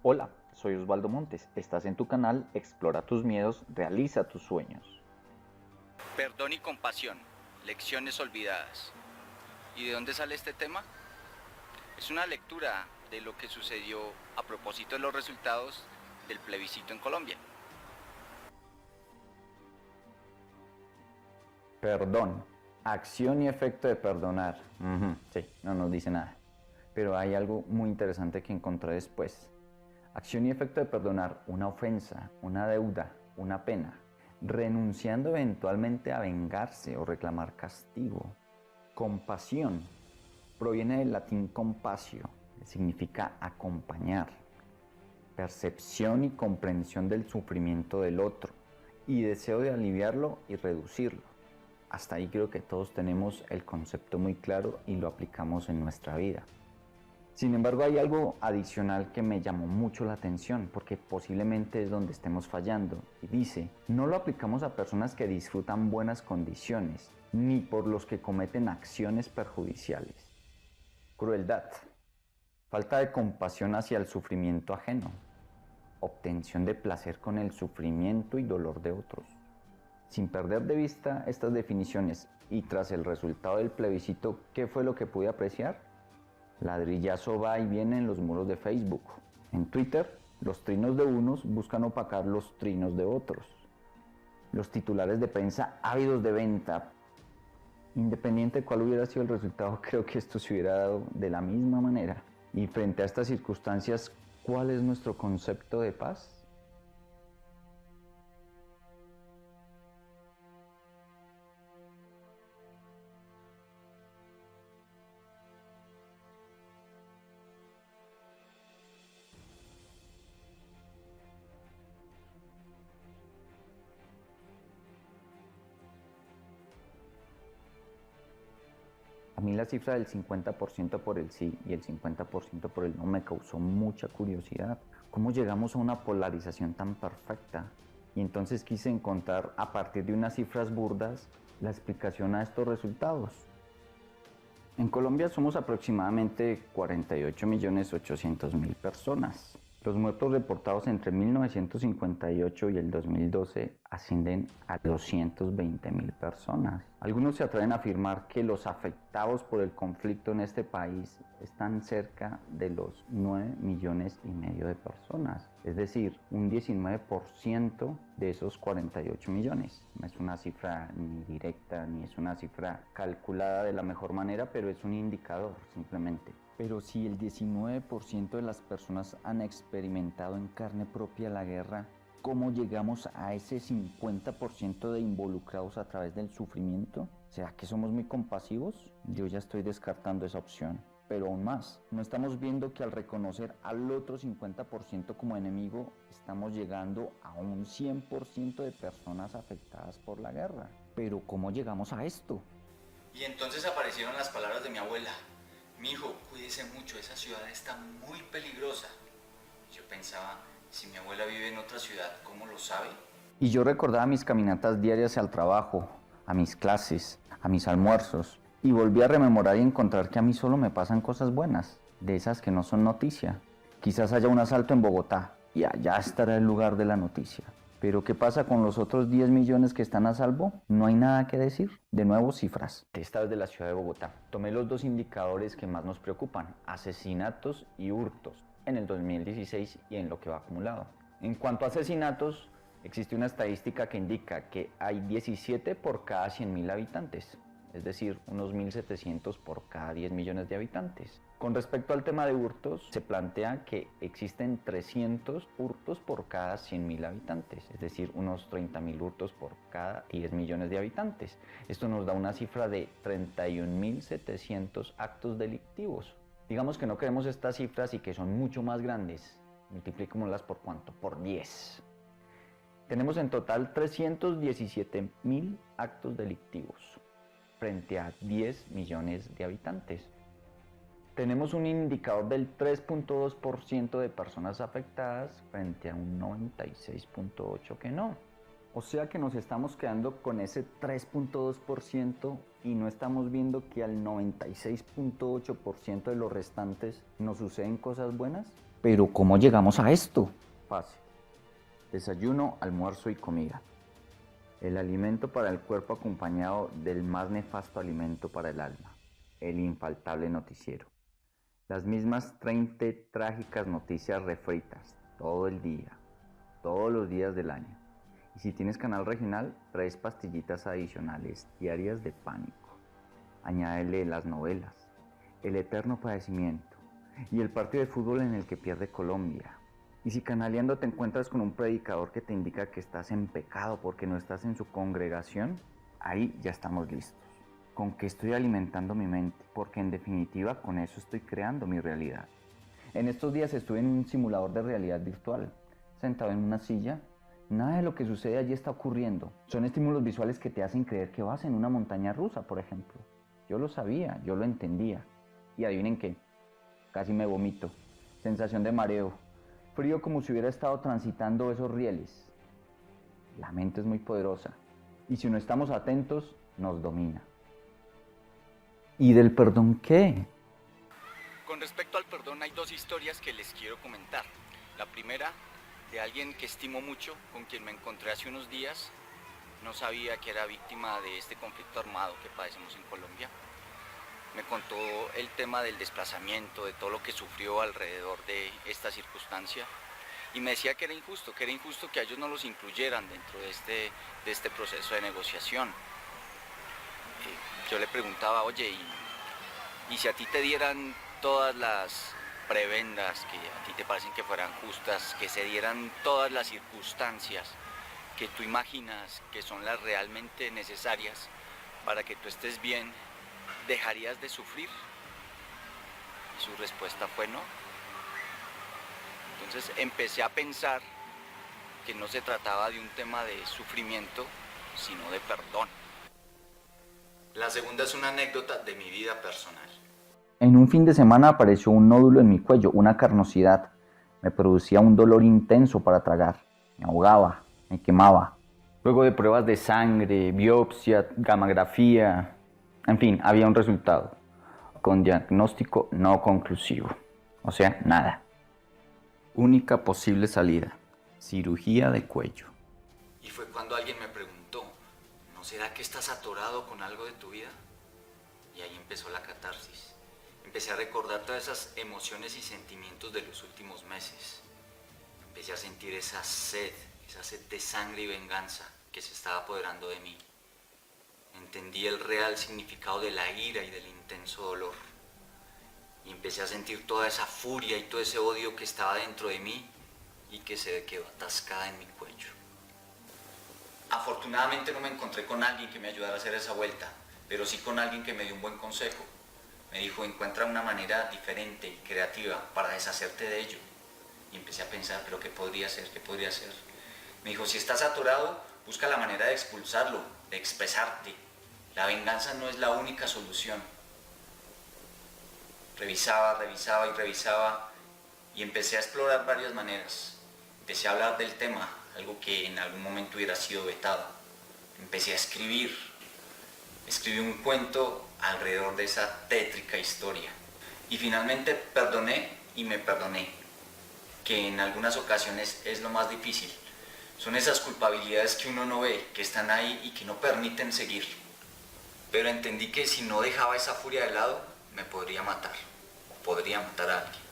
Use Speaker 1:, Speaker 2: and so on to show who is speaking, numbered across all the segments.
Speaker 1: Hola, soy Osvaldo Montes. Estás en tu canal Explora tus miedos, realiza tus sueños.
Speaker 2: Perdón y compasión, lecciones olvidadas. ¿Y de dónde sale este tema? Es una lectura de lo que sucedió a propósito de los resultados del plebiscito en Colombia.
Speaker 1: Perdón. Acción y efecto de perdonar. Sí, no nos dice nada. Pero hay algo muy interesante que encontré después. Acción y efecto de perdonar una ofensa, una deuda, una pena, renunciando eventualmente a vengarse o reclamar castigo. Compasión proviene del latín compasio, que significa acompañar. Percepción y comprensión del sufrimiento del otro y deseo de aliviarlo y reducirlo. Hasta ahí creo que todos tenemos el concepto muy claro y lo aplicamos en nuestra vida. Sin embargo, hay algo adicional que me llamó mucho la atención porque posiblemente es donde estemos fallando. Y dice, no lo aplicamos a personas que disfrutan buenas condiciones, ni por los que cometen acciones perjudiciales. Crueldad, falta de compasión hacia el sufrimiento ajeno, obtención de placer con el sufrimiento y dolor de otros. Sin perder de vista estas definiciones y tras el resultado del plebiscito, ¿qué fue lo que pude apreciar? Ladrillazo va y viene en los muros de Facebook. En Twitter, los trinos de unos buscan opacar los trinos de otros. Los titulares de prensa ávidos de venta. Independiente de cuál hubiera sido el resultado, creo que esto se hubiera dado de la misma manera. Y frente a estas circunstancias, ¿cuál es nuestro concepto de paz? A mí la cifra del 50% por el sí y el 50% por el no me causó mucha curiosidad. ¿Cómo llegamos a una polarización tan perfecta? Y entonces quise encontrar a partir de unas cifras burdas la explicación a estos resultados. En Colombia somos aproximadamente 48.800.000 personas. Los muertos reportados entre 1958 y el 2012 ascienden a 220.000 personas. Algunos se atreven a afirmar que los afectados por el conflicto en este país están cerca de los 9,5 millones de personas, es decir, un 19% de esos 48 millones. No es una cifra ni directa ni es una cifra calculada de la mejor manera, pero es un indicador simplemente. Pero si el 19% de las personas han experimentado en carne propia la guerra, ¿cómo llegamos a ese 50% de involucrados a través del sufrimiento? ¿Será que somos muy compasivos? Yo ya estoy descartando esa opción. Pero aún más, no estamos viendo que al reconocer al otro 50% como enemigo, estamos llegando a un 100% de personas afectadas por la guerra. Pero ¿cómo llegamos a esto?
Speaker 2: Y entonces aparecieron las palabras de mi abuela. Mijo, cuídese mucho, esa ciudad está muy peligrosa. Yo pensaba, si mi abuela vive en otra ciudad, ¿cómo lo sabe?
Speaker 1: Y yo recordaba mis caminatas diarias al trabajo, a mis clases, a mis almuerzos, y volví a rememorar y encontrar que a mí solo me pasan cosas buenas, de esas que no son noticia. Quizás haya un asalto en Bogotá, y allá estará el lugar de la noticia. Pero ¿qué pasa con los otros 10 millones que están a salvo? No hay nada que decir. De nuevo, cifras. Esta vez de la ciudad de Bogotá. Tomé los dos indicadores que más nos preocupan, asesinatos y hurtos, en el 2016 y en lo que va acumulado. En cuanto a asesinatos, existe una estadística que indica que hay 17 por cada 100.000 habitantes, es decir, unos 1.700 por cada 10 millones de habitantes. Con respecto al tema de hurtos, se plantea que existen 300 hurtos por cada 100.000 habitantes, es decir, unos 30.000 hurtos por cada 10 millones de habitantes. Esto nos da una cifra de 31.700 actos delictivos. Digamos que no queremos estas cifras y que son mucho más grandes. Multipliquémoslas por ¿cuánto? Por 10. Tenemos en total 317.000 actos delictivos frente a 10 millones de habitantes. Tenemos un indicador del 3.2% de personas afectadas frente a un 96.8% que no. O sea que nos estamos quedando con ese 3.2% y no estamos viendo que al 96.8% de los restantes nos suceden cosas buenas. Pero ¿cómo llegamos a esto? Fácil. Desayuno, almuerzo y comida. El alimento para el cuerpo acompañado del más nefasto alimento para el alma. El infaltable noticiero. Las mismas 30 trágicas noticias refritas todo el día, todos los días del año. Y si tienes canal regional, 3 pastillitas adicionales diarias de pánico. Añádele las novelas, el eterno padecimiento y el partido de fútbol en el que pierde Colombia. Y si canaleando te encuentras con un predicador que te indica que estás en pecado porque no estás en su congregación, ahí ya estamos listos. ¿Con qué estoy alimentando mi mente? Porque en definitiva con eso estoy creando mi realidad. En estos días estuve en un simulador de realidad virtual, sentado en una silla. Nada de lo que sucede allí está ocurriendo. Son estímulos visuales que te hacen creer que vas en una montaña rusa, por ejemplo. Yo lo sabía, yo lo entendía. Y adivinen qué, casi me vomito. Sensación de mareo, frío como si hubiera estado transitando esos rieles. La mente es muy poderosa y si no estamos atentos, nos domina. ¿Y del perdón qué?
Speaker 2: Con respecto al perdón hay 2 historias que les quiero comentar. La primera, de alguien que estimo mucho, con quien me encontré hace unos días. No sabía que era víctima de este conflicto armado que padecemos en Colombia. Me contó el tema del desplazamiento, de todo lo que sufrió alrededor de esta circunstancia. Y me decía que era injusto que a ellos no los incluyeran dentro de este proceso de negociación. Yo le preguntaba, oye, ¿y si a ti te dieran todas las prebendas que a ti te parecen que fueran justas, que se dieran todas las circunstancias que tú imaginas que son las realmente necesarias para que tú estés bien, ¿dejarías de sufrir? Y su respuesta fue no. Entonces empecé a pensar que no se trataba de un tema de sufrimiento, sino de perdón. La segunda es una anécdota de mi vida personal.
Speaker 1: En un fin de semana apareció un nódulo en mi cuello, una carnosidad. Me producía un dolor intenso para tragar. Me ahogaba, me quemaba. Luego de pruebas de sangre, biopsia, gamografía, en fin, había un resultado. Con diagnóstico no conclusivo. O sea, nada. Única posible salida, cirugía de cuello.
Speaker 2: Y fue cuando alguien me preguntó, ¿no será que estás atorado con algo de tu vida? Y ahí empezó la catarsis. Empecé a recordar todas esas emociones y sentimientos de los últimos meses. Empecé a sentir esa sed de sangre y venganza que se estaba apoderando de mí. Entendí el real significado de la ira y del intenso dolor. Y empecé a sentir toda esa furia y todo ese odio que estaba dentro de mí y que se quedó atascada en mi cuello. Afortunadamente no me encontré con alguien que me ayudara a hacer esa vuelta, pero sí con alguien que me dio un buen consejo. Me dijo, encuentra una manera diferente y creativa para deshacerte de ello. Y empecé a pensar, pero ¿qué podría hacer? ¿Qué podría hacer? Me dijo, si estás atorado, busca la manera de expulsarlo, de expresarte. La venganza no es la única solución. Revisaba y empecé a explorar varias maneras. Empecé a hablar del tema, algo que en algún momento hubiera sido vetado. Empecé a escribir. Escribí un cuento alrededor de esa tétrica historia. Y finalmente perdoné y me perdoné, que en algunas ocasiones es lo más difícil. Son esas culpabilidades que uno no ve, que están ahí y que no permiten seguir. Pero entendí que si no dejaba esa furia de lado, me podría matar, o podría matar a alguien.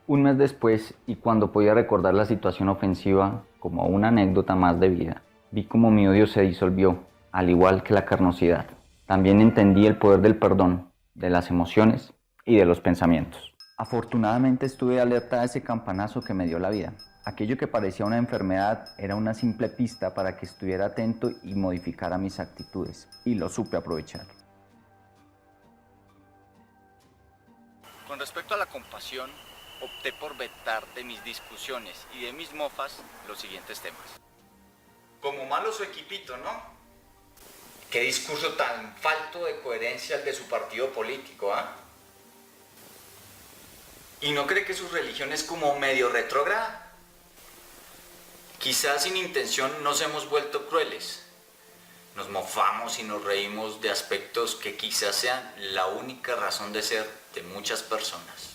Speaker 1: Un mes después, y cuando podía recordar la situación ofensiva como una anécdota más de vida, vi cómo mi odio se disolvió, al igual que la carnosidad. También entendí el poder del perdón, de las emociones y de los pensamientos. Afortunadamente estuve alerta a ese campanazo que me dio la vida. Aquello que parecía una enfermedad era una simple pista para que estuviera atento y modificara mis actitudes, y lo supe aprovechar.
Speaker 2: Con respecto a la compasión, opté por vetar de mis discusiones y de mis mofas los siguientes temas. Como malo su equipito, ¿no? Qué discurso tan falto de coherencia el de su partido político, ¿ah? ¿Y no cree que su religión es como medio retrógrada? Quizás sin intención nos hemos vuelto crueles. Nos mofamos y nos reímos de aspectos que quizás sean la única razón de ser de muchas personas.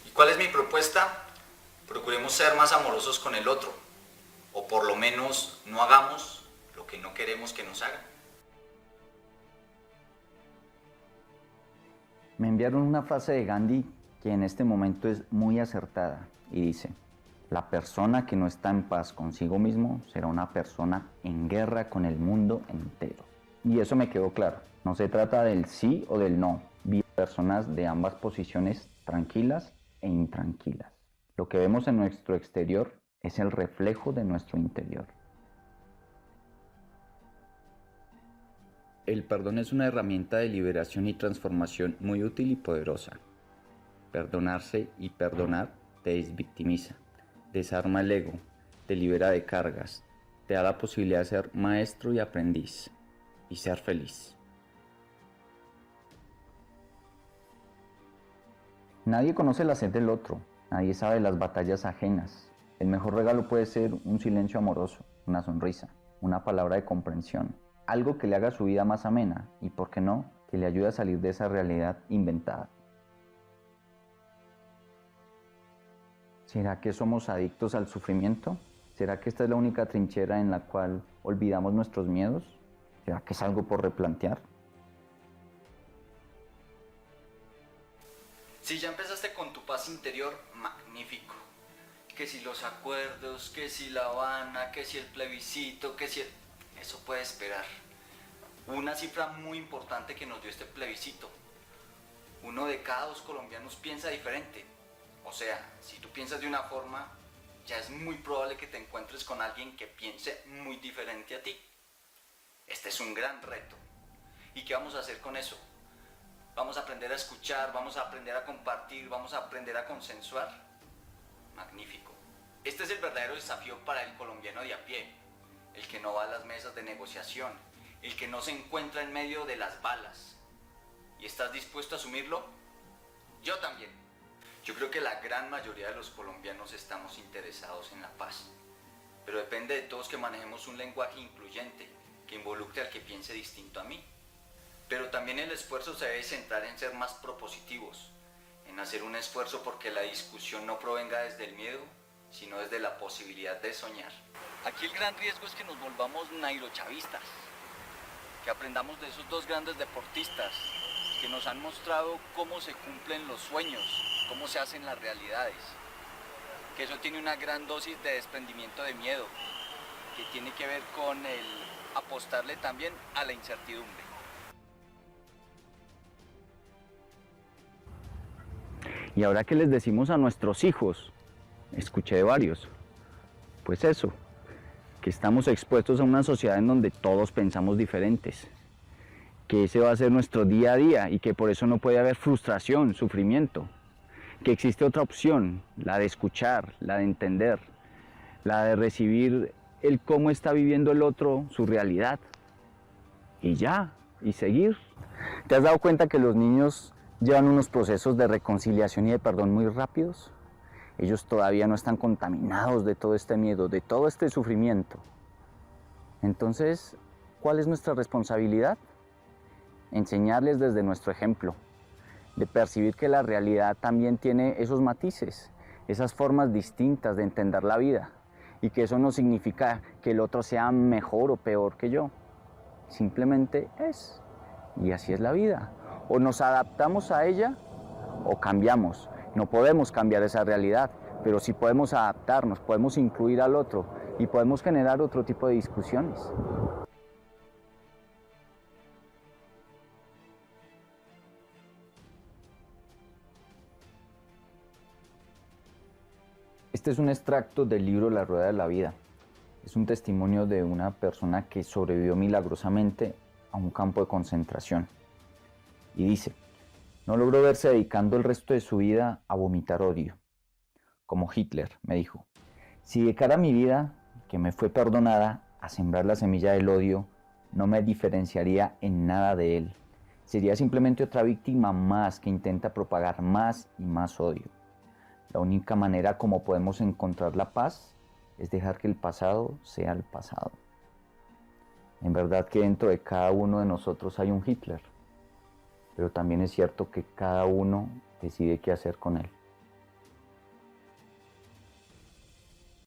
Speaker 2: ¿Y cuál es mi propuesta? Procuremos ser más amorosos con el otro, o por lo menos no hagamos lo que no queremos que nos hagan.
Speaker 1: Me enviaron una frase de Gandhi que en este momento es muy acertada y dice: la persona que no está en paz consigo mismo será una persona en guerra con el mundo entero. Y eso me quedó claro. No se trata del sí o del no. Vi personas de ambas posiciones tranquilas e intranquilas. Lo que vemos en nuestro exterior es el reflejo de nuestro interior. El perdón es una herramienta de liberación y transformación muy útil y poderosa. Perdonarse y perdonar te desvictimiza, desarma el ego, te libera de cargas, te da la posibilidad de ser maestro y aprendiz, y ser feliz. Nadie conoce la sed del otro, nadie sabe las batallas ajenas. El mejor regalo puede ser un silencio amoroso, una sonrisa, una palabra de comprensión, algo que le haga su vida más amena y, por qué no, que le ayude a salir de esa realidad inventada. ¿Será que somos adictos al sufrimiento? ¿Será que esta es la única trinchera en la cual olvidamos nuestros miedos? ¿Será que es algo por replantear?
Speaker 2: Si ya empezaste con tu paz interior, magnífico. Que si los acuerdos, que si La Habana, que si el plebiscito, que si el... Eso puede esperar. Una cifra muy importante que nos dio este plebiscito: 1 de cada 2 colombianos piensa diferente. O sea, si tú piensas de una forma, ya es muy probable que te encuentres con alguien que piense muy diferente a ti. Este es un gran reto. ¿Y qué vamos a hacer con eso? Vamos a aprender a escuchar, vamos a aprender a compartir, vamos a aprender a consensuar. Magnífico. Este es el verdadero desafío para el colombiano de a pie, el que no va a las mesas de negociación, el que no se encuentra en medio de las balas. ¿Y estás dispuesto a asumirlo? Yo también. Yo creo que la gran mayoría de los colombianos estamos interesados en la paz, pero depende de todos que manejemos un lenguaje incluyente que involucre al que piense distinto a mí. Pero también el esfuerzo se debe centrar en ser más propositivos, en hacer un esfuerzo porque la discusión no provenga desde el miedo, sino desde la posibilidad de soñar. Aquí el gran riesgo es que nos volvamos nairochavistas, que aprendamos de esos 2 grandes deportistas que nos han mostrado cómo se cumplen los sueños, cómo se hacen las realidades, que eso tiene una gran dosis de desprendimiento de miedo, que tiene que ver con el apostarle también a la incertidumbre.
Speaker 1: ¿Y ahora qué les decimos a nuestros hijos? Escuché de varios. Pues eso, que estamos expuestos a una sociedad en donde todos pensamos diferentes, que ese va a ser nuestro día a día y que por eso no puede haber frustración, sufrimiento, que existe otra opción, la de escuchar, la de entender, la de recibir el cómo está viviendo el otro, su realidad, y ya, y seguir. ¿Te has dado cuenta que los niños llevan unos procesos de reconciliación y de perdón muy rápidos? Ellos todavía no están contaminados de todo este miedo, de todo este sufrimiento. Entonces, ¿cuál es nuestra responsabilidad? Enseñarles desde nuestro ejemplo, de percibir que la realidad también tiene esos matices, esas formas distintas de entender la vida, y que eso no significa que el otro sea mejor o peor que yo. Simplemente es, y así es la vida. O nos adaptamos a ella o cambiamos. No podemos cambiar esa realidad, pero sí podemos adaptarnos, podemos incluir al otro y podemos generar otro tipo de discusiones. Este es un extracto del libro La Rueda de la Vida. Es un testimonio de una persona que sobrevivió milagrosamente a un campo de concentración. Y dice: no logró verse dedicando el resto de su vida a vomitar odio. Como Hitler, me dijo: si dedicara mi vida, que me fue perdonada, a sembrar la semilla del odio, no me diferenciaría en nada de él. Sería simplemente otra víctima más que intenta propagar más y más odio. La única manera como podemos encontrar la paz es dejar que el pasado sea el pasado. En verdad que dentro de cada uno de nosotros hay un Hitler, pero también es cierto que cada uno decide qué hacer con él.